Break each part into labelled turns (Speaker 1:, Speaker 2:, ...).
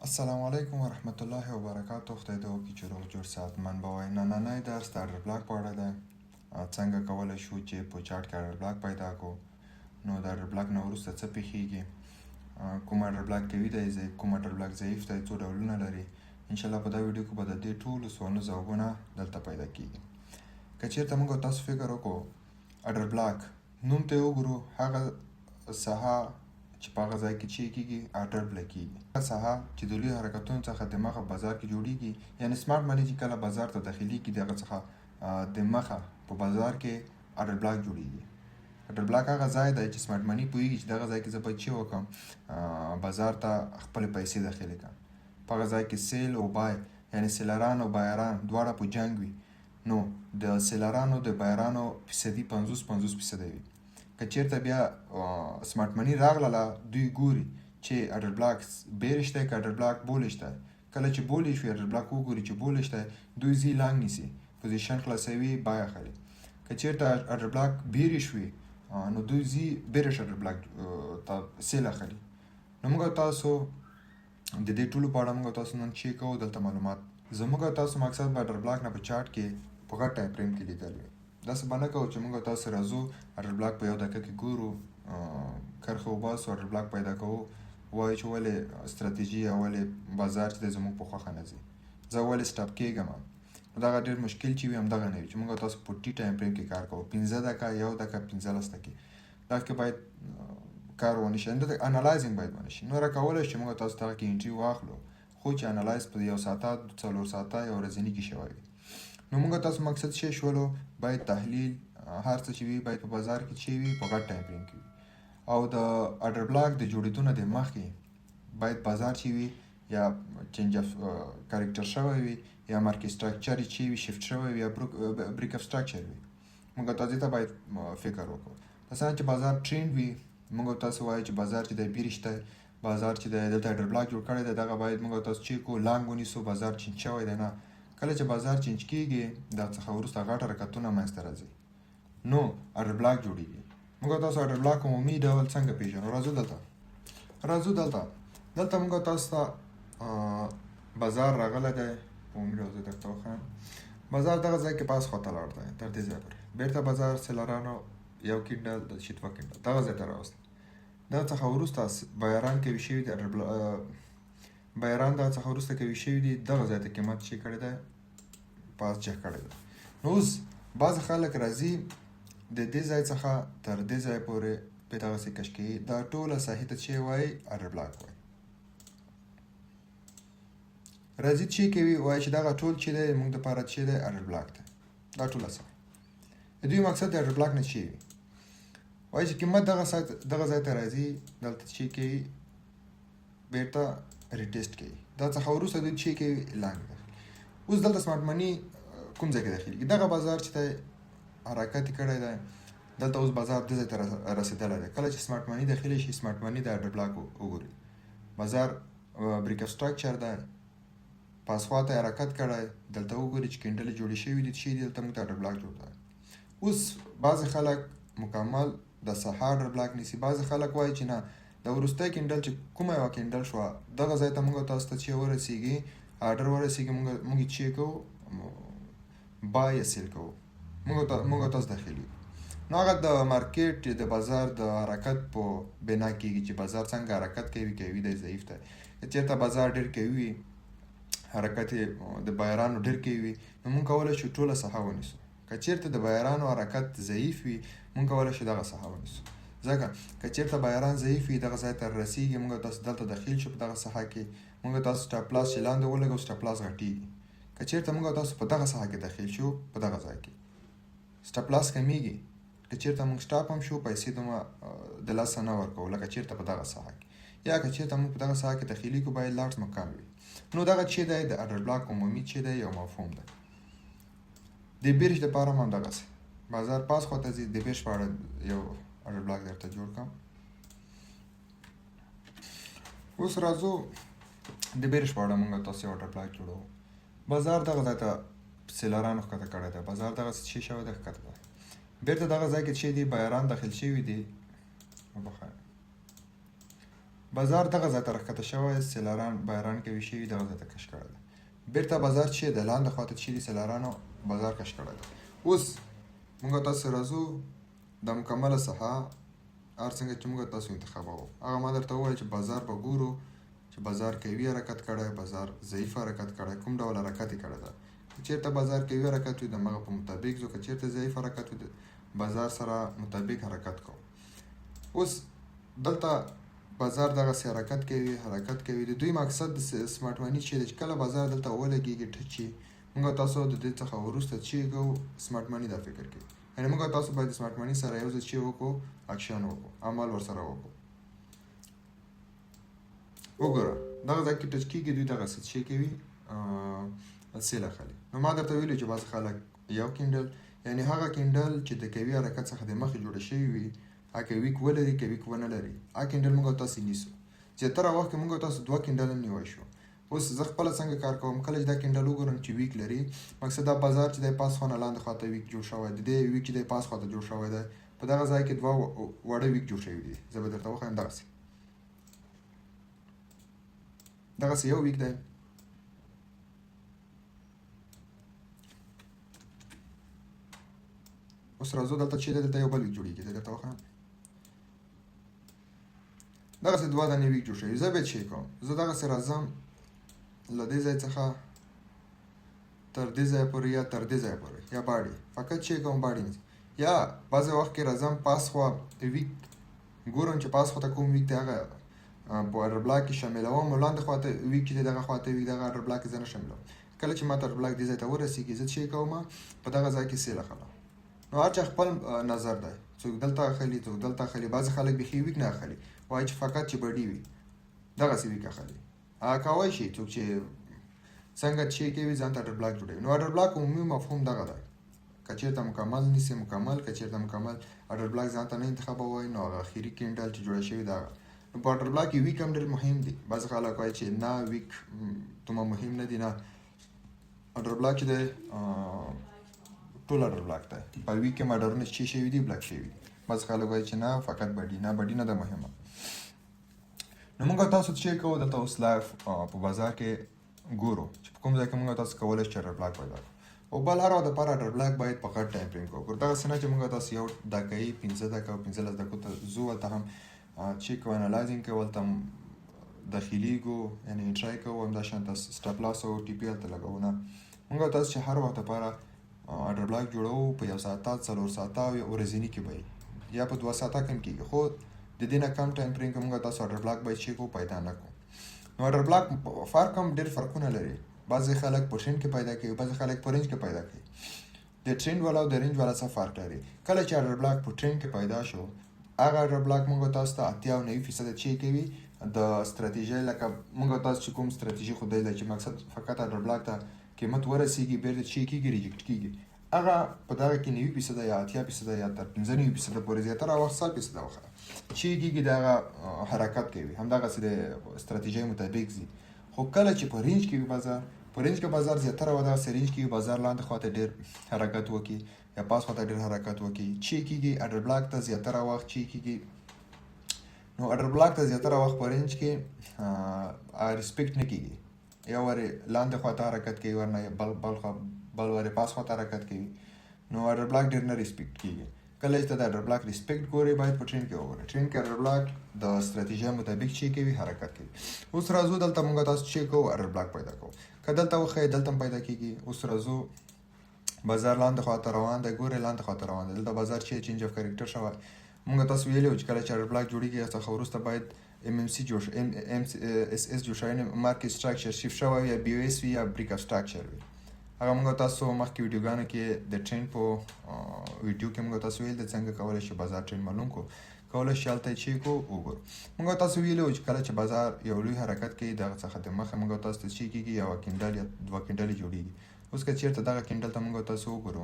Speaker 1: السلام علیکم و رحمت الله و برکاته. خدای دې وکړي چې روغ جوړ صحتمند به وای. نننی درس د اډر بلاک په اړه ده. څنګه کولی شو چې په چارټ کې اډر بلاک پیدا کړو. نو د اډر بلاک نه وروسته څه پېښېږي، کوم اډر بلاک قوي دی، کوم اډر بلاک ضعیف دی، څو ډولونه لري. انشاءالله په دا ویډیو کې به د دې ټولو سوالونو ځوابونه دلته پیدا کېږي. که چېرته موږ تاسو فکر وکړو اډر بلاک نوم ته یې وګورو، هغه ساحه چې په هغه ځای کې چې کېږي اډر بلاک کېږي. هغه ساحه چې د لویو حرکتونو څخه د مخه بازار کې جوړېږي، یعنې سمارټ مني چې کله بازار ته داخلېږي د هغه څخه د مخه په بازار کې اډر بلاک جوړېږي. اډر بلاک هغه ځای دی چې سمارټ مني پوهېږي چې دغه ځای کې زه باید چې وکړم، بازار ته خپلې پیسې داخلې کړم. په هغه ځای کې سیل او بای، یعنې سیلران او بایران دواړه په جنګ وي. نو د سیلرانو د بایرانو فیصدي 50-50% وي. که چېرته بیا سمارټ مني راغله، دوی ګوري چې اډر بلاک بیرش دی که اډر بلاک بولش دی. کله چې بولش وي اډر بلاک وګوري چې بولش دی، دوی ځي لانګ نیسي، پوزیشن خلاصوي، بای اخلي. که چېرته اډر بلاک بیرش وي نو دوی ځي بیرش اډر بلاک ته سیل اخلي. نو موږ تاسو د دې ټولو په اړه موږ تاسو نن چیک کوو. دلته معلومات زموږ تاسو مقصد به اډر بلاک نه په چارټ کې په غټ ټایم فریم کې لیدل وي. داسې به نه کوو چې موږ تاسو راځو اډر بلاک په یو دقیقه کې ګورو، کرښه وباسو، اډر بلاک پیدا کوو، وایو چې ولې ستراتیژي یا ولې بازار چې دی زموږ په خوښه نه ځي، زه ولې سټاپ کېږم. نو دغه ډېر مشکل چې وي همدغه نه وي چې موږ تاسو په ټي ټایم فریم کې کار کوو، 15 دقیقه، 1 دقیقه، 15 دقیقې. دغه کې باید کار ونه شي، دلته انالایزینګ باید ونه شي. نوره کولی چې موږ تاسو دغه کې انټري واخلو، خو چې انالایز په 1 ساعته 4 ساعته یا ورځني کې شوی وي. نو موږ تاسو مقصد څه شولو، باید تحلیل هر څه چې وي باید په بازار کې چې وي په غټ ټایم فریم کې وي. او د اډر بلاک د جوړېدو نه د مخکې باید بازار چې وي یا چینج اف کریکټر شوی وي، یا مارکیټ سټرکچر چې وي شفت شوی وي، یا بریک اف سټرکچر وي. موږ تاسو ته باید فکر وکړو. مثلا چې بازار ټرینډ وي، موږ تاسو وایو چې بازار چې دی بیرش دی، بازار چې دی دلته اډر بلاک جوړ کړی دی، دغه باید موږ تاسو چیک کړو، لانګ ونیسو، بازار چینج شوی دی نه. کله چې بازار چینج کېږي دا څخه وروسته غټ حرکتونه منځته راځي، نو اډر بلاک جوړېږي. موږ تاسو اډر بلاک عمومي ډول څنګه پېژنو؟ راځو دلته موږ تاسو ته بازار راغلی دی. عمومي ډول زه درته وښیم. بازار دغه ځای کې پاس خواته لاړ دی، تر دې ځای پورې. بېرته بازار سیلرانو 1 کینډل د شي 2 کینډل دغه ځای ته راوست. دغه څخه وروسته بایران قوي شوي دي، بایران دغه څخه وروسته قوي شوي دي، دغه ځای ته قیمت چې کړی دی پاس چک کړی دی. نو اوس بعضې خلک راځي د دې ځای څخه تر دې ځای پورې په دغسې کش کوي. دا ټوله ساحې ته چې وایي اډر بلاک وایي. راځي چې کوي وایي چې دغه ټول چې دی موږ دپاره چې دی اډر بلاک دی. دا ټوله ساحه د دوی مقصد د اډر بلاک نه چې وي، وایي چې قیمت دغه ځای ته راځي، دلته چې کوي بېرته ریټیسټ کوي، دا څخه وروسته دوی چې کوي لانګ داخلي. اوس دلته سمارټ مني کوم ځای کې داخلېږي؟ دغه بازار چې دی حرکت یې کړی دی، دلته اوس بازار دې ځای ته رسېدلی دی. کله چې سمارټ مني داخلي شي، سمارټ مني د اډر بلاک وګوري، بازار بریک اف سټرکچر دی، پاسخوا ته حرکت کړی، دلته وګوري چې کینډلې جوړې شوي دي، چې دلته موږ ته اډر بلاک جوړ دی. اوس بعضې خلک مکمل د ساحه اډر بلاک نیسي، بعضې خلک وایي چې نه، د وروستی کینډل چې کومه یوه کینډل شوه دغه ځای ته موږ تاسو ته چې ورسېږي اډر ورسېږي، موږ یې چې کوو بای یا سیل کوو، موږ تاسو داخلي. نو هغه د مارکیټ د بازار د حرکت په بنا کېږي چې بازار څنګه حرکت کوي، قوي دی ضعیف دی. که چېرته بازار ډېر قوي وي، حرکت یې د بایرانو ډېر قوي وي، نو موږ کولی شو ټوله ساحه ونیسو. که چېرته د بایرانو حرکت ضعیف وي، موږ کولی شو دغه ساحه ونیسو. ځکه که چېرته بایران ضعیف وي، دغه ځای ته رسېږي، موږ تاسو دلته داخل شو په دغه ساحه کې، موږ تاسو سټاپ لاس چې لاندې ولګو، سټاپ لاس غټېږي. که چېرته موږ تاسو په دغه ساحه کې داخل شو، په دغه ځای کې سټاپ لاس کمیږي. که چېرته موږ سټاپ هم شو، پیسې دومره د لاسه نه ورکوو لکه چېرته په دغه ساحه کې. یا که چېرته موږ په دغه ساحه کې داخلي کړو، باید لاټس مو کم وي. نو دغه چې دی د اډر بلاک عمومي چې دی یو مفهوم دی. د بیرش دپاره هم همدغسې بازار پاس خواته ځي. د بیرش په اړه یو اډر بلاک درته جوړ کړم. اوس راځو د بیرش په اړه موږ تاسو یو اډر بلاک جوړوو. بازار دغه ځای ته سیلرانو ښکته کړی دی، بازار دغسې چې شوی دی ښکته دی. بېرته دغه ځای کې چې دي بایران داخل شوي دي، بازار دغه ځای ته راښکته شوی، سیلاران باران کوي شوي دغه ځای ته کش کړی دی. بېرته بازار چې د لاندې خواته چې دي سیلارانو بازار کش کړی دی. اوس موږ تاسو راځو د مکمله ساحه هر څنګه چې موږ تاسو انتخابوو. هغه ما درته وویل چې بازار به ګورو چې بازار قوي حرکت کړی، بازار ضعیف حرکت کړی، کوم ډول حرکت یې کړی ده. که چېرته بازار قوي حرکت وي د هغه په مطابق ځو، که چېرته ضعیف حرکت وي د بازار سره مطابق حرکت کوو. اوس دلته بازار دغسې حرکت کوي. د دوی مقصد د سمارټ مني چې دی چې کله بازار دلته ولګېږي ټچ شي، موږ تاسو د دې څخه وروسته چې کوو سمارټ مني دا فکر کوي. یعنې موږ تاسو باید د سمارټ مني سره یو ځای چې وکړو، اکشن وکړو، عمل ورسره وکړو. وګوره دغه ځای کې ټچ کېږي، دوی دغسې چې کوي سیل اخلي. نو ما درته ویلي چې بعض خلک یو کینډل، یعنې هغه کینډل چې د قوي حرکت څخه د مخکې جوړه شوي وي، هغه ویک ولري که ویک ونه لري، هغه کینډل موږ تاسو نیسو. زیاتره وخت کې موږ تاسو 2 کینډل نیولی شو. اوس زه خپله څنګه کار کوم، کله چې دا کینډل وګورم چې ویک لري، مقصد دا بازار چې دی پاس خوا نه لاندې خواته ویک جوړ شوی دی، د دې ویک چې دی پاس خواته جوړ شوی دی، په دغه ځای کې 2 واړه ویک جوړ شوي دي. زه به درته وښایم دغسې یو ویک دی. اوس راځو دلته چې دی دلته یو بل ویک جوړېږي، زه درته وښایم دغسې 2 دانې ویک جوړ شوي. زه بیا چې کوم، زه دغسې راځم له دې ځای څخه تر دې ځای پورې یا تر دې ځای پورې یا باډي، فقط چې کوم باډي نیسم. یا بعضې وخت کې راځم پاس خوا ویک ګورم چې پاس خواته کوم ویک دی هغه په اډر بلاک کې شاملوم، او لاندې خواته ویک چې دی دغه خواته ویک دغه اډر بلاک کې زه نه شاملوم. کله چې ما ته اډر بلاک دې ځای ته ورسېږي، زه چې کوم په دغه ځای کې سیل اخلم. نو هر چا خپل نظر دی، څوک دلته اخلي، څوک دلته اخلي. بعضې خلک بیخي ویک نه اخلي، وایي چې فقط چې بډي وي دغسې ویک اخلي. هغه کولی شي څوک چې څنګه چې کوي ځان ته اډر بلاک جوړوي. نو اډر بلاک عمومي مفهوم دغه دی، که چېرته مکمل نیسي مکمل، که چېرته مکمل اډر بلاک ځان ته نه انتخابوئ، نو هغه اخري کینډل چې جوړه شوې ده. نو په اډر بلاک کې ویک هم ډېر مهم دي. بعضې خلک وایي چې نه ویک دومره مهم نه دي. نه، اډر بلاک چې دی ټول اډر بلاک دی. په ویک کې هم اډرونه چې شوي دي بلاک شوي دي. بعضې خلک وایي چې نه فقط بډي، نه بډي نه ده مهمه. نو موږ تاسو چې کوو دلته اوس لایف په بازار کې ګورو چې په کوم ځای کې موږ تاسو کولی شو اډر بلاک پیدا کړو. او بل هر وخت دپاره اډر بلاک باید په غټ ټایم فریم کې وګورو. دغسې نه چې موږ تاسو 1 دقیقې 15 دقیقه او 15 دقیقو ته ځو، هلته هم چیک او انالایزینګ کوو، هلته هم داخلیږو یعنې انټرای کوو، همداشانته سټاپ لاس او ټي پي هلته لګوو. نه، موږ تاسو چې هر وخت دپاره اډر بلاک جوړوو په 1 ساعته 4 ساعته او ورځني کې به یا په 2 ساعته کم کېږي، خو د دې نه کم ټایم فریم کې موږ تاسو اډر بلاک باید چیک او پیدا نه کړو. نو اډر بلاک فرق هم ډېر فرقونه لري. بعضې خلک په ټرینډ کې پیدا کوي، بعضې خلک په رینج کې پیدا کوي. د ټرینډ والا او د رینج والا څه فرق لري. کله چې اډر بلاک په ټرینډ کې پیدا شو، هغه اډر بلاک موږ تاسو ته 80 او 90% چې کوي د ستراتیژۍ، لکه موږ تاسو چې کوم ستراتیژي ښودلې ده چې مقصد فقط اډر بلاک ته قیمت ورسېږي، بېرته چې کېږي ریجکټ کېږي، هغه په دغه کې 90% یا 80% یا تر 95% پورې زیاتره وخت 100% وخت چې کېږي د هغه حرکت کوي، همدغسې د ستراتیژۍ مطابق ځي. خو کله چې په رینج کې وي بازار، په رینج کې بازار زیاتره دغسې رینج کې وي، بازار لاندې خواته ډېر حرکت وکړي یا پاس خواته ډېر حرکت وکړي، چې کېږي اډر بلاک ته زیاتره وخت چې کېږي. نو اډر بلاک ته زیاتره وخت په رینج کې ریسپیکټ نه کېږي، یا ورې لاندې خواته حرکت کوي، ورنه بل ورې پاس خواته حرکت کوي. نو اډر بلاک ډېر نه ریسپیکټ کېږي. کله چې ته د اډر بلاک ریسپیکټ ګورې، باید په ټرینډ کې وګورې. ټرینډ کې اډر بلاک د ستراتیژۍ مطابق چې کوي حرکت کوي. اوس راځو دلته موږ تاسو چې کوو اډر بلاک پیدا کوو. که دلته وښیې دلته هم پیدا کېږي. اوس راځو بازار لاندې خواته روان دی، ګورې لاندې خواته روان دی. دلته بازار چې چینج اف کریکټر شوی. موږ تاسو ویلي وو چې کله چې اډر بلاک جوړېږي څخه وروسته باید MMC جوړ شي، MSS جوړ شوی، یعنې مارکیټ سټرکچر شیفټ شوی یا BOS وي یا بریک اپ سټرکچر وي. هغه موږ تاسو مخکې ویډیوګانو کې د ټرینډ په ویډیو کې موږ تاسو ویل د څنګه کولی شي بازار ټرینډ معلوم کړو، کولی شي هلته یې چیک وګورو. موږ تاسو ویلي وو چې کله چې بازار یو لوی حرکت کوي، دغه څخه د مخه موږ تاسو ته چې کېږي یوه کینډل یا 2 کینډلې جوړېږي. اوس که چېرته دغه کینډل ته موږ تاسو وګورو،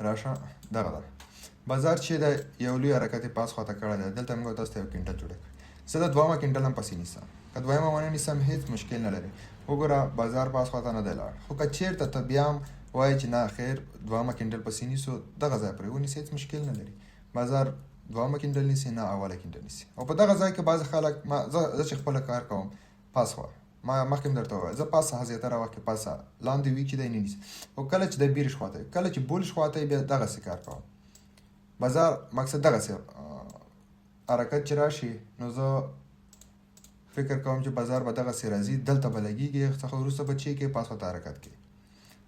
Speaker 1: راشه دغه ده بازار چې دی یو لوی حرکت یې پاس خواته کړی دی، دلته موږ تاسو ته یو کینډل جوړه کړه. زه د 2مه کینډل هم پسې نیسم، که 2مه ونه نیسم هېڅ مشکل نه لري. وګوره بازار پاس خواته نه دی لاړ، خو که چېرته ته بیا هم وایې چې نه خیر 2مه کینډل پسې نیسو، دغه ځای پرې ونیسې، هېڅ مشکل نه لري. بازار دوامه کیندل نیسي نه اوله کیندل نیسي. او په دغه ځای کې بعض خلک زه چې خپل کار کوم پاس خوا ما مخکې درته وویل زه پاسه زیاتره وخت کې پاسه لاندې وي چې دی نه نیسي. او کله چې د بیرش خواته کله چې بولش خواته بیا دغسې کار کوم. بازار مقصد دغسې حرکت چې راشي نو زه فکر کوم چې بازار به دغسې راځي دلته به لګېږي څخه وروسته به چې کې پاس خواته حرکت کوي.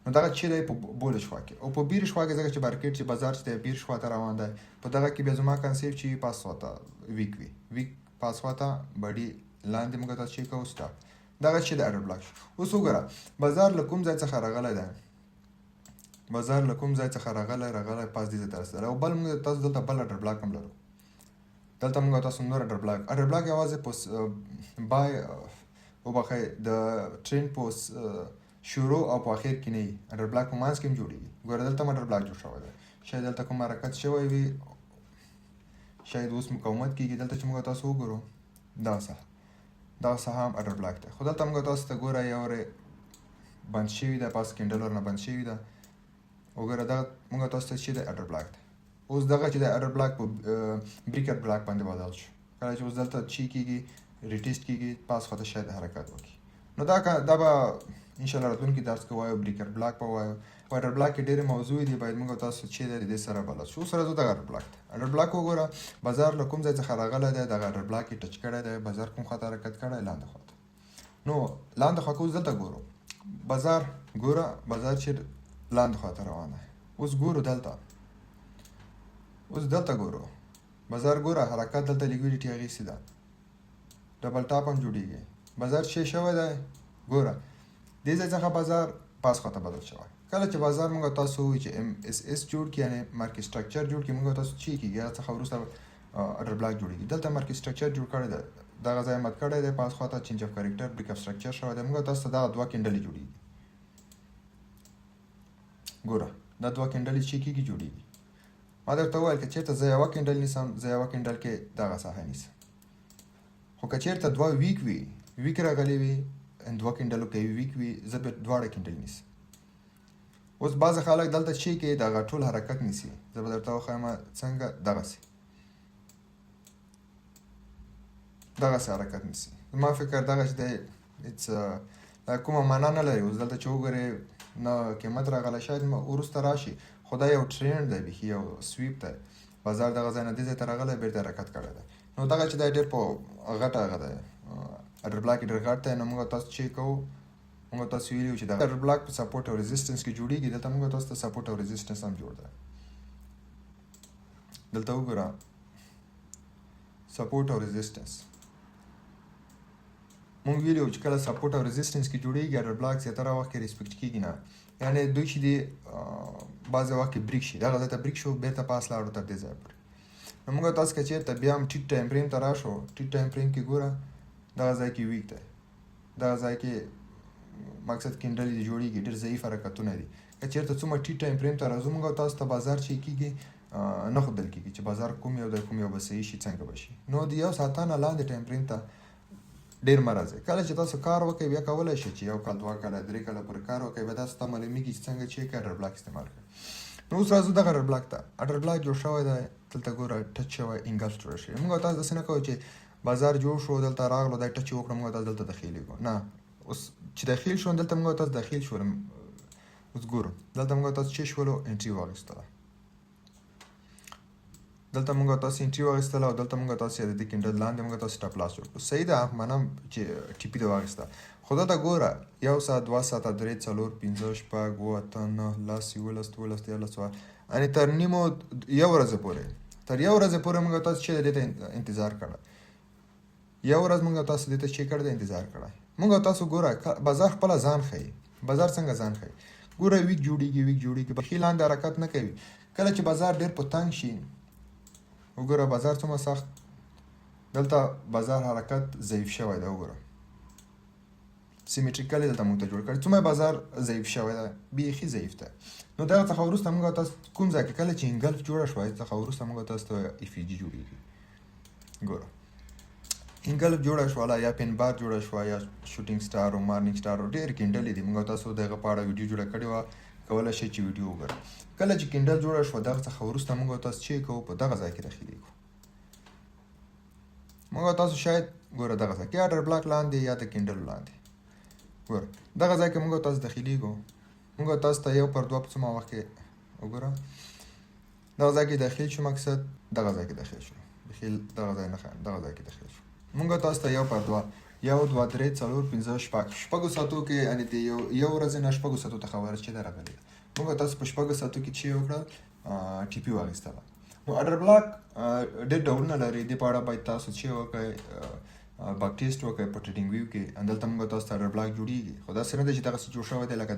Speaker 1: نو دغه چې دی په بولش خوا کې او په بیرش خوا کې ځکه چې مارکیټ چې بازار چې دی بیرش خواته روان دی په دغه کې بیا زما کنسیپټ چې پاس خواته ویک وي ویک پاس خواته بډي لاندې موږ تاسو چې کوو سټاپ دغه چې د اډر بلاک شو. اوس وګوره بازار له کوم ځای څخه راغلی دی بازار له کوم ځای څخه راغلی پاس دې ځای ته رسېدلی او بل موږ تاسو دلته بل اډر بلاک هم لرو. دلته موږ تاسو نور اډر بلاک یوازې په بای وبخښئ د ټرین په شروع او په اخر کې نه وي. اډر بلاک په منځ کې هم جوړېږي. ګوره دلته هم اډر بلاک جوړ شوی دی. شاید دلته کوم حرکت شوی وي شاید اوس مقاومت کېږي. دلته چې موږ تاسو وګورو دغه ساحه هم اډر بلاک دی. خو دلته موږ تاسو ته ګوره یو بند شوي ده پاس کینډل ورنه بند شوي ده. وګوره دغه موږ تاسو ته چې دی اډر بلاک دی. اوس دغه چې دی اډر بلاک په بریکر بلاک باندې بدل شو. کله چې اوس دلته چی کېږي ریټیسټ کېږي پاس خواته شاید حرکت وکړي. نو دا به انشاءالله راتلونکي درس کې وایو بریکر بلاک به وایو. په اډر بلاک کې ډېرې موضوع دي باید موږ تاسو چې دی د دې سره بلد شو. اوس راځو دغه اډر بلاک ته. اډر بلاک وګوره بازار له کوم ځای څخه راغلی دی دغه اډر بلاک یې ټچ کړی دی. بازار کوم خواته حرکت کړی لاندې خواته. نو لاندې خوا کې اوس دلته ګورو بازار چې لاندې خواته روان دی. اوس ګورو دلته ګورو بازار ګوره حرکت دلته لیکویډیټي اخیستې ده ډبل ټاپ هم جوړېږي. بازار چې شوی دی ګوره دې ځای څخه بازار پاس خواته بدل شوی. کله چې بازار موږ تاسو ووایو چې MSS جوړ کړي یعنې مارکیټ سټرکچر جوړ کړي موږ تاسو چې کېږي هغه څخه وروسته اډر بلاک جوړېږي. دلته مارکیټ سټرکچر جوړ کړی دی دغه ځای مات کړی دی پاس خواته چینج اف کریکټر بریک اف سټرکچر شوی دی. موږ تاسو ته دغه دوه کینډلې جوړېږي. ګوره دا دوه کینډلې چې کېږي جوړېږي. ما درته وویل که چېرته زه یوه کینډل نیسم زه یوه کینډل کې دغه ساحه نیسم. خو که چېرته دوه ویک راغلی وي دوه کینډلو کې ویک وي زه به دواړه کینډل نیسم. اوس بعضې خلک دلته چې کې دغه ټول حرکت نیسي. زه به درته وښیم څنګه دغسې حرکت نیسي. زما فکر دغه چې دی کومه معنا نه لري. اوس دلته چې وګورې نه قیمت راغلی شاید وروسته راشي خو دا یو ټرینډ دی بیخي یو سویپ دی. بازار دغه ځای نه دې ځای ته راغلی بېرته حرکت کړی دی. نو دغه چې دی ډېر په غټه هغه دی اډر بلاک ډېر غټ دی. نو موږ تاسو چې کوو موږ تاسو ویلي وو چې دغه اډر بلاک په سپورټ او ریزسټنس کې جوړېږي. دلته موږ تاسو ته سپورټ او ریزسټنس هم جوړ دی. دلته وګوره سپورټ او ریزسټنس مونږ ویلي وو چې کله سپورټ او ریزسټنس کې جوړېږي اډر بلاک زیاتره وخت کې ریسپیکټ کېږي نه. یعنې دوی چې دي بعضې وخت کې بریک شي دغه ځای ته بریک شو بېرته پاس لاړو تر دې ځایه پورې. نو موږ تاسو که چېرته بیا هم ټیټ ټایم فریم ته راشو ټیټ ټایم فریم کې ګوره دغه ځای کې ویک دی. دغه ځای کې مقصد کینډلې جوړېږي ډېر ضعیف حرکتونه دي. که چېرته څومره ټیټ ټایم فریم ته راځو موږ تاسو ته بازار چې کېږي نه ښودل کېږي چې بازار کوم یو دی کوم یو به صحیح شي څنګه به شي. نو د یو ساعته نه لاندې ټایم فریم ته ډېر مه راځئ. کله چې تاسو کار وکئ بیا کولی شئ چې یو کال دوه کاله درې کاله پورې کار وکئ بیا تاسو ته معلومېږي چې څنګه چې اډر بلاک استعمال کړئ. نو اوس راځو دغه اډر بلاک ته. اډر بلاک جوړ شوی دی دلته ګوره ټچ شوی انګلف جوړ شوی. موږ تاسو داسې نه کوو چې بازار جوړ شو دلته راغلو دا ټچ وکړو موږ تاسو دلته دخیلېږو نه. اوس چې دخیل شو دلته موږ تاسو دخیل شولو. اوس ګورو دلته موږ تاسو چې شولو انټري واخیستله. دلته موږ تاسو انټري واخیستله او دلته موږ تاسو د دې کینډل لاندې موږ تاسو سټاپ لاس جوړ کړو. صحیح ده منم چې ټیپي دې واخیسته خو دلته ګوره 1 ساعت 2 ساعته 3 4 5 6 7 8 9 10 11 12 13 یعنې تر نیمو یو ورځې پورې موږ تاسو چې دې ته انتظار کړی. یو ورځ موږ تاسو دې ته چې کړی دی انتظار کړی. موږ تاسو ګوره بازار خپله ځان ښیي. بازار څنګه ځان ښیي ګوره ویک جوړېږي بخي لاندې حرکت نه کوي. کله چې بازار ډېر په تنګ شي وګوره بازار څومره سخت دلته بازار حرکت ضعیف شوی دی. وګوره سیمیټریکل دلته موږ ته جوړ کړی څومره بازار ضعیف شوی دی بیخي ضعیف دی. نو دغه څخه وروسته موږ تاسو کوم ځای کې کله چې انګلف جوړه شوه څخه وروسته موږ تاسو ته EFG جوړېږي. ګوره انګلف جوړه شوله یا پین بار جوړه شوه یا شوټینګ سټار او مارنینګ سټار ډېر کینډلې دي. موږ تاسو دغه په اړه ویډیو جوړه کړې وه کولی شئ چې ویډیو وګورئ. کله چې کینډل جوړه شوه دغه څخه وروسته موږ تاسو چې کوو په دغه ځای کې دخیلېږو. موږ تاسو شاید ګوره دغه ځای کې اډر بلاک لاندې یا د کینډل لاندې ګوره دغه ځای کې موږ تاسو داخليږو. موږ تاسو ته 1/2 په څومره وخت کې وګوره دغه ځای کې داخل شو. مقصد دغه ځای کې داخل شو. دغه ځای نه دغه ځای کې داخل شو. موږ تاسو ته 1/2 1 2 3 4 5 شپږ ساعتو کې یعنی د یو ورځې نه شپږ ساعتو ته خبره چې درغلي. موږ تاسو په شپږ ساعتو کې چې وکړه ټي پی واغستله. نو اډر بلاک ډېر ډولونه لري. د پاړه باید تاسو چې وکړئ باک ټیسټ وکړئ په ټریډینګ ویو کې. اندلته موږ تاسو ته اډر بلاک جوړیږي. خو دا سره نه چې دغه څه جوړ شوی دی لکه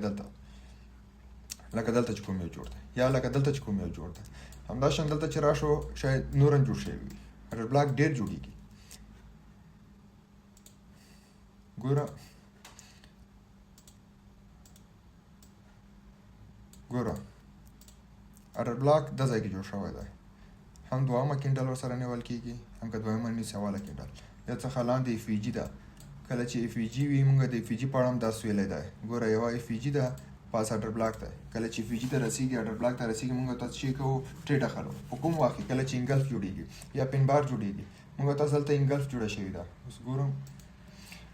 Speaker 1: دلته چې کوم یو جوړ دی یا لکه دلته چې کوم یو جوړ دی. همداشان دلته چې راشو شاید نورن جوړ شوی وي. اډر بلاک ډېر جوړیږي. ګوره اډر بلاک د ځای کې جوړ شوی دی. هم دوامه کینډل ورسره نیول کېږي هم که دویمه نیسي اوله کینډل. یا څخه لاندې اف وي جي ده. کله چې اف وي جي وي موږ د اف وي جي په اړه هم درس ویلی دی. ګوره یوه اف وي جي ده پاس اډر بلاک دی. کله چې اف وي جي ته رسېږي اډر بلاک ته رسېږي موږ تاسو چې کوو ټریډ اخلو. په کوم وخت کې کله چې انګلف جوړېږي یا پین بار جوړېږي موږ تاسو دلته انګلف جوړه شوې ده. اوس ګورم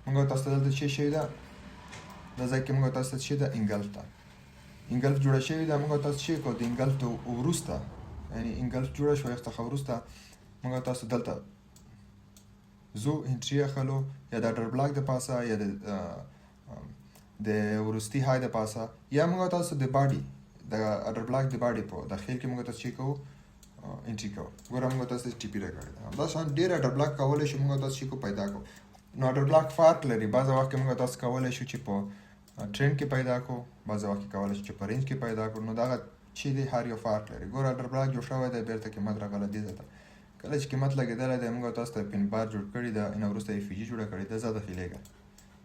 Speaker 1: موږ تاسو ته دلته چې شوې ده د ځای کې موږ تاسو ته چې ده انګلف ده. انګلف جوړه شوې ده. موږ تاسو چې کوو د انګلف ته وروسته یعنی انګلف جوړه شوه څخه وروسته موږ تاسو دلته زو انټري اخلو یا د اډر بلاک د پاسه یا د ورستی های د پاسه یا موږ تاسو د باډي د اډر بلاک د باډي په داخل کې موږ تاسو چې کوو انټري کوو. ګوره موږ تاسو ټي پی راکړی ده. دا شان ډېر اډر بلاک کولی شو موږ تاسو چې کو پیدا کوو. نو اډر بلاک فرق لري. بعض وخت کې موږ تاسو کولی شو چې په ټرند کې پیدا کوو. بعض وخت کې کولی شو چې په رینج کې پیدا کړو. نو دغه چې دی هر یو فرق لري. ګوره اډر بلاک جوړ شوی دی بیرته قیمت راغله دې ځای ته. کله چې قیمت لګېدلی دی موږ تاسو ته پین بار جوړ کړي ده. نه وروسته اف وي جي جوړه کړې ده. زه داخلېږم.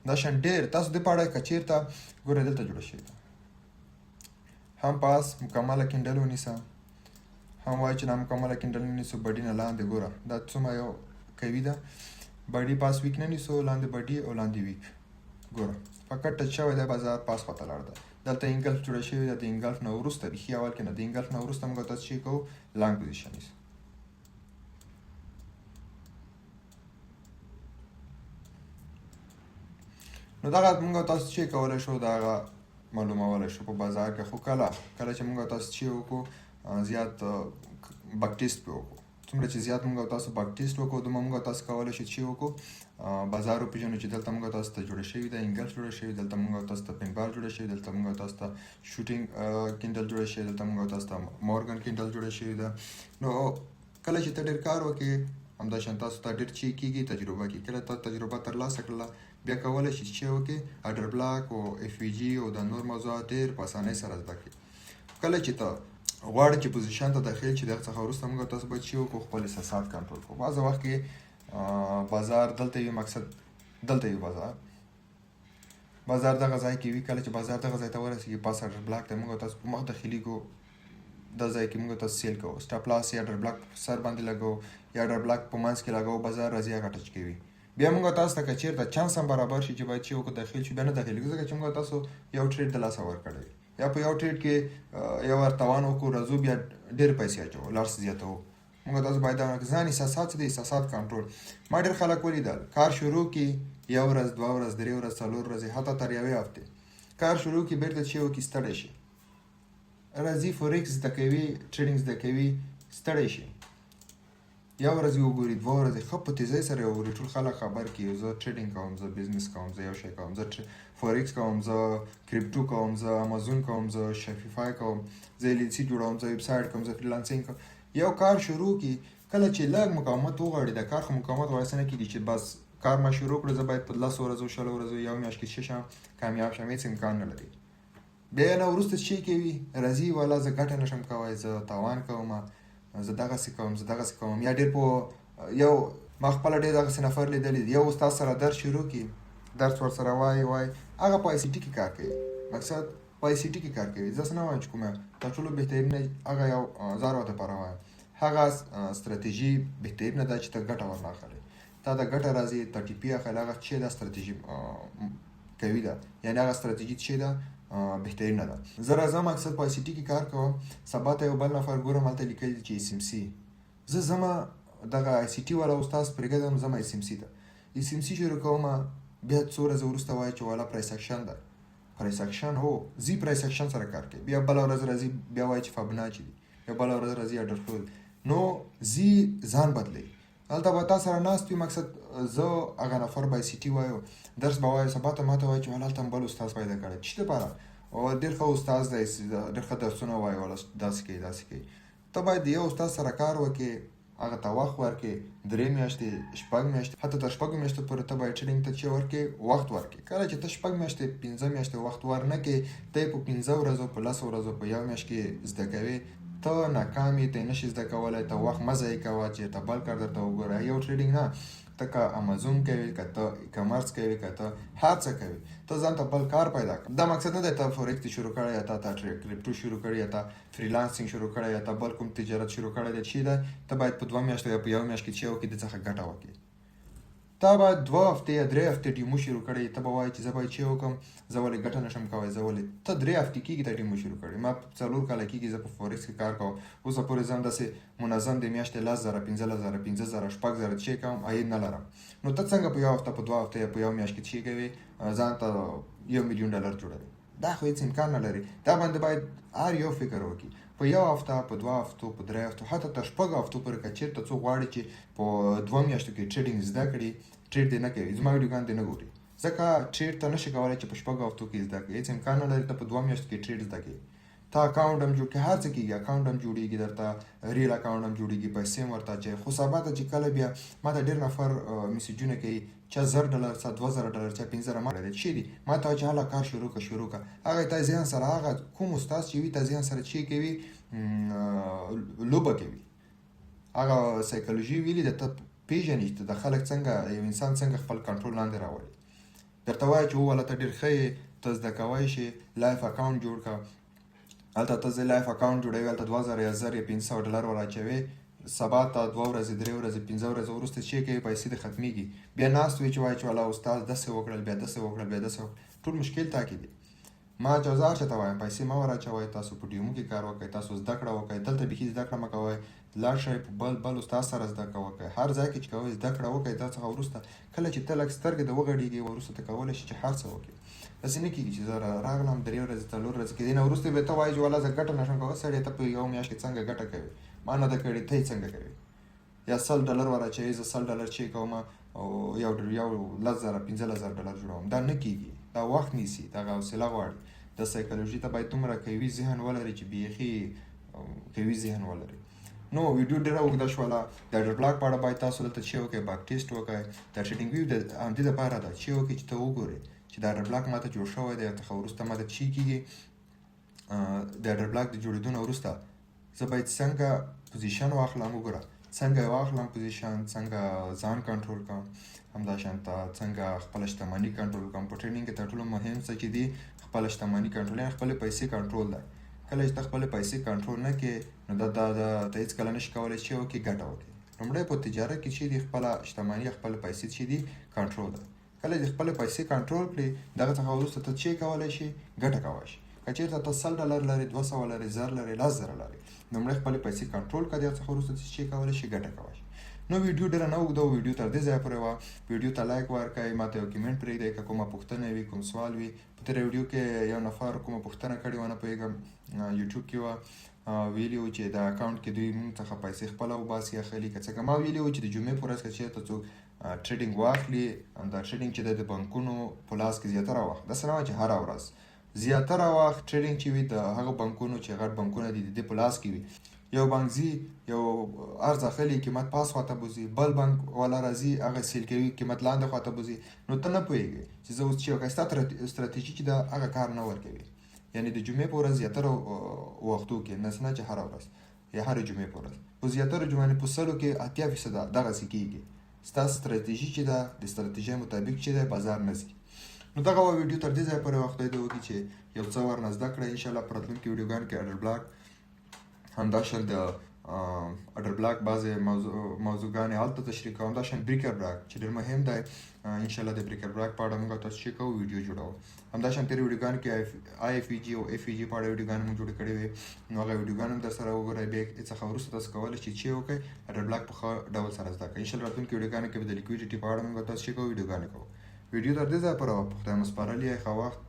Speaker 1: دا شان ډېر تاسو دې په اړه که چېرته ګوره دلته جوړه شوې ده. هم پاس مکمله کینډل ونیسه هم وایي چې نامکمله کینډل ونیسو. بډي نه لاندې ګوره دا څومره یو کوي ده. بډي پاس ویک نه نیسو. لاندې بډي او لاندې ویک ګوره فقط ټچ شوی دی. بازار پاس خواته لاړ ده. دلته انګلف جوړه شوې ده. د انګلف نه وروسته بیخي اول کې نه د انګلف نه وروسته موږ تاسو چې کوو لانګ پوزیشن نیسو. نو دغه موږ تاسو چې کولی شو دغه معلومولی شو په بازار کې. خو کله چې موږ تاسو چې وکړو زیات باک ټیسټ پې وکړو. څومره چې زیات موږ تاسو باک ټیسټ وکړو دومره موږ تاسو کولی شو چې وکړو بازار وپېژنو چې دلته موږ تاسو ته جوړه شوې ده انګلف جوړه شوې. دلته موږ تاسو ته پین بار جوړه شوې. دلته موږ تاسو ته شوټینګ کینډل جوړه شوې. دلته موږ تاسو ته مورګن کینډل جوړه شوې ده. نو کله چې ته ډېر کار وکړې همداشان تاسو ته ډېر چې کېږي تجربه کېږي. کله ته تجربه ترلاسه کړله بیا کولی شي چې وکړې اډر بلاک او اف وي جي او د نور موضوعات ډېر په اسانۍ سره زده کړې. کله چې ته غواړې چې پوزیشن ته داخل شي دغه څخه وروسته موږ تاسو باید چې وکړو خپل احساسات کنټرول کړو. بعض وخت کې بازار دلته وي مقصد دلته وي بازار دغه ځای کې وي. کله چې بازار دغه ځای ته ورسېږي پاس اډر بلاک ته موږ تاسو په مخ داخلېږو. دا ځای کې موږ تاسو سیل کوو. سټاپ لاس یا اډر بلاک سر باندې لګوو یا اډر بلاک په منځ کې لګوو. بازار راځي هغه ټچ کوي. بیا موږ تاسو ته که چېرته چانس هم برابر شي چې باید چې وکړو داخل شو بیا نه داخلېږو ځکه چې موږ تاسو یو ټریډ د لاسه ورکړی یا په یو ټریډ کې یو ور توان وکړو راځو بیا ډېر پیسې اچوو لاس زیاتوو. موږ تاسو باید ځان احساسات چې د احساسات کنټرول. ما ډېر خلک ولیدل کار شروع کړي یو ورځ دوه ورځ درې ورځ څلور ورځې حتی تر یوې هفتې کار شروع کړي بیرته چې وکړي ستړی شي. راځي فورکس زده کوي ټریډینګ زده کوي ستړی شي. یو ورځ وګوري دوه ورځې ښه په تیزۍ سره وګوري ټول خلک خبر کړي زه ټریډینګ کوم زه بزنس کوم زه یو شی کوم زه فورکس کوم زه کریپټو کوم زه امازون کوم زه شفیفای کوم زه LLC جوړوم زه ویبسایټ کوم زه فریلانسینګ کوم. یو کار شروع کړي کله چې لږ مقاومت وغواړي د کار خو مقاومت وایسته نه کېږي چې بس کار ما شروع کړو زه باید په 10 ورځو 20 ورځو یو میاشت کې ښه شم کامیاب شم. هېڅ امکان نه لري. بیا نه وروسته چې کوي راځي والا زه ګټه نشم کوی زه تاوان کوم زه دغسې کوم یا ډېر په یو ما خپله ډېر دغسې نفر لیدلی یو استاد سره درس شروع کړي درس ورسره وایي هغه په ICT کې کار کوي. مقصد په ICT کې کار کوي. زه څه نه وایم چې کومه تر ټولو بهترینه هغه یو ځان دپاره وایم هغه ستراتیژي بهترینه ده چې ته ګټه ورنه اخلې. تا د ګټه راځي ته ټي پي اخلې هغه چې دا ستراتیژي کوي ده یعنې هغه ستراتیژي چې ده بهترینه ده. زه راځم اکثر په ICT کې کار کوم. سبا ته یو بل نفر ګورم هلته لیکلي چې SMC زه ځمه دغه آی سی ټي والا استاد پرېږدم ځم ایس ایم سی ته. ایس ایم سی شروع کوم، بیا څو ورځې وروسته وایي چې والا پرایسکشن ده. پرایسکشن هو زی پرایسکشن سره کار کوي. بیا بله ورځ راځي بیا وایي چې فبناچي دي، بیا بله ورځ راځي اډرفلو دي. نو زی ځان بدلوي. هلته به تا سره ناست وي، مقصد زه هغه نفر به آی سی ټي وایو، درس به وایو، سبا ته ماته وایي چې والا هلته بل استاد پیدا کړی. چی دپاره؟ او ډېر ښه استاد دی، ډېر ښه درسونه وایي، والا داسې کوي داسې کوي. ته باید د یو استاد سره کار وکړې، هغه ته وخت ورکړې، 3 میاشتې 6 میاشتې حتی تر 6 میاشتو پورې ته باید ټریننګ ته چې ورکړې وخت ورکړې. کله چې ته 6 میاشتې 15 میاشتې وخت ورنه کړې، ته یې په 15 ورځو په 10 ورځو په 1 میاشت کې زده کوې، ته ناکام یې، ته یې نشې زده کولی. ته وخت مه ضایع کوه چې ته بل کار درته وګوره. یو ټریډینګ نه، ته که امازون کوې، که ته کامرس کوې، که ته هر څه کوې، ته ځان ته بل کار پیدا کړه. دا مقصد نه دی ته فورکس شروع کړی، یا ته کریپټو شروع کړی، یا ته فریلانسینګ شروع کړی، یا ته بل کوم تجارت شروع کړی دی. چې دی ته باید په 2 میاشتو یا په 1 میاشت کې چې وکړې د څخه ګټه وکړې. تا باید 2 هفتې یا 3 هفتې ډیمو شروع کړی، ته به وایې چې زه باید چې وکړم، زه ولې ګټه نشم کولی، زه ولې. ته 3 هفتې کېږي ته ډیمو شروع کړی. ما 4 کاله کېږي زه په فورکس کې کار کوم. اوسه پورې ځم داسې منظم د میاشتې 10,000 15,000 15,000 6,000 چې کوم عاید نه لرم. نو ته څنګه په 1 هفته په 2 هفته یا په 1 میاشت کې چې کوې ځان ته $1,000,000 جوړوي؟ دا خو هېڅ امکان نه لري. دا باندې باید هر یو فکر وکړي. په 1 هفته، په 2 هفتو، په 3 هفتو، حتی تر 6 هفتو پورې که چېرته څوک غواړي چې په 2 میاشتو کې ټریډینګ زده کړي، ټریډ دې نه کوي، زما ویډیوګان دې نه ګوري، ځکه ټریډ ته نشي کولی چې په 6 هفتو کې زده کړي. هېڅ امکان نه لري ته په 2 میاشتو کې ټریډ زده کړي. ته اکاونټ هم جوړ کړې، هر څه کېږي، اکاونټ هم جوړېږي درته، ریل اکاونټ هم جوړېږي، پیسې هم ورته اچوي. خو سبا ته چې کله بیا ما ته ډېر نفر میسیجونه کوي، چا $1,000 چا $2,000 چا 15,000 ما کړی دی. چی دي؟ ما ته وایي چې هله کار شروع کړه. هغه ته ذهن سره هغه کوم استاد چې وي ته ذهن سره چې کوي لوبه کوي. هغه سایکولوژي ویلي ده، ته پېژنې چې د خلک څنګه، یو انسان څنګه خپل کنټرول لاندې راولي. درته وایي چې وواله ته ډېر ښه یې، ته زده کوی شې، لایف اکاونټ جوړ کړه. هلته ته زه لایف اکاونټ جوړوي، هلته 2,000 یا 1,000 یا $500 ور اچوې، سبا ته 2 ورځې 3 ورځې 15 ورځې وروسته چې کوي پیسې دې ختمېږي. بیا ناست وي چې وایي چې والا استاد داسې وکړل، بیا داسې وکړل، بیا داسې وکړل. ټول مشکل تا کې دي. ما چې هر چاته وایم پیسې مه ور اچوئ، تاسو په ډیمو کې کار وکړئ، تاسو زده کړه وکړئ. دلته بیخي زده کړه مه کوئ، لاړ شئ په بل استاد سره زده کړه وکړئ. هر ځای کې چې کوئ زده کړه وکړئ. دا څخه وروسته کله چې ته لږ سترګې د وغړېږي، وروسته ته کولی شې چې هر څه وکړې. داسې نه کېږي چې زه راغلم 3 ورځې 4 ورځې کې، دې نه وروسته بیا ته وایي چې والا زه ګټه نشم کولی. سړی ته په 1 میاشت کې څنګه ګټه کوي؟ ما نه ده کړې، ته یې څنګه کوې؟ یا $100 ور اچوي، زه $100 چې کوم او یو 10,000 $15,000 جوړوم. دا نه کېږي، دا وخت نیسي، دا حوصله غواړي. د سایکولوژي ته باید دومره قوي ذهن ولري چې بیخي قوي ذهن ولري. نو ویډیو ډېره اوږده شوله. د اډر بلاک په اړه باید تاسو دلته چې وکړئ، باک ټیسټ وکړئ. دا ټریډینګ ویو د همدې دپاره ده چې وکړئ چې ته وګورئ چې د اډر بلاک ماته جوړ شوی دی، څخه وروسته ماته چې کېږي د اډر بلاک د جوړېدو نه وروسته زه باید څنګه پوزیشن واخلم. وګوره څنګه واخلم پوزیشن، څنګه ځان کنټرول کړم، همداشانته څنګه خپله شتمني کنټرول کړم. په ټریډینګ کې تر ټولو مهم څه چې دي خپله شتمني کنټرول، یعنې خپلې پیسې کنټرول دی. کله چې ته خپلې پیسې کنټرول نه کړې نو ته هېڅکله نشي کولی چې وکړې ګټه وکړې. لومړی په تجارت کې چې دي خپله شتمني، خپله پیسې چې دي کنټرول ده. کله چې خپلې پیسې کنټرول کړې، دغه څخه وروسته ته چې کولی شي ګټه کولی شي. که چېرته ته $100 لرې، 200 لرې، 1,000 لرې، 10,000 لرې، لومړی خپلې پیسې کنټرول کړه، دغه څخه وروسته چې کولی شي ګټه کولی شي. نو ویډیو ډېره نه اوږده وه، ویډیو تر دې ځایه پورې وه. ویډیو ته لایک ورکړئ، ماته یو کمنټ پرېږدئ که کومه پوښتنه وي، کوم سوال وي. په تېره ویډیو کې یو نفر کومه پوښتنه کړې وه، نه پوهېږم یوټیوب کې وه، ویلي وو چې د اکاونټ کې دوی موږ څخه پیسې خپله وباسي اخلي. که څنګه ما ویلي وو چې د جمعې په ورځ که چېرته څوک ټریډینګ واخلي، دا ټریډینګ چې دی د بانکونو په لاس کې زیاتره وخت، داسې نه وایي چې هره ورځ، زیاتره وخت ټریډینګ چې وي د هغه بانکونو چې غټ بانکونه دي د دې په لاس کې وي. یو بانک ځي، یو ارز اخلي، قیمت پاس خواته بوځي، بل بانک والا راځي هغه سیل کوي، قیمت لاندې خواته بوځي. نو ته نه پوهېږې چې زه اوس چې وکړم. ستا ستراتیژي چې ده هغه کار نه ورکوي. یعنې د جمعې په ورځ زیاتره وختو کې، نه چې هره ورځ یا هرې جمعې په ورځ، په زیاتره جمعې په 100 کې 80% دغسې کېږي. ستا ستراتیژي چې ده د ستراتیژۍ مطابق چې دی بازار نه ځي. نو دغه ویډیو تر دې ځایه پورې وه. خدای دې وکړي چې یو څه ورنه زده کړئ. انشاءالله په راتلونکي ویډیوګانو کې اډر بلاک، همداشان د اډر بلاک بعضې موضوعګانې هلته تشریح کوم همداشان بریکر بلاک چې ډېر مهم دی انشاءالله د بریکر بلاک په اړه موږ تاسو چې کوو ویډیو جوړوو همداشان تېرې ویډیوګانو کې آی اف ای جي او اف ای جي په اړه ویډیوګانې موږ جوړې کړې وې نو هغه ویډیوګانې هم در سره وګورئ بیا هغې څخه وروسته تاسو کولی شئ چې وکړئ اډر بلاک په ښه ډول سره زده کړئ انشاءالله راتلونکي ویډیوګانو کې به د لیکویډیټي په اړه موږ تاسو چې کوو ویډیوګانې کوو ویډیو تر دې ځایه پورې وه په خدای مو سپارلی ښه وخت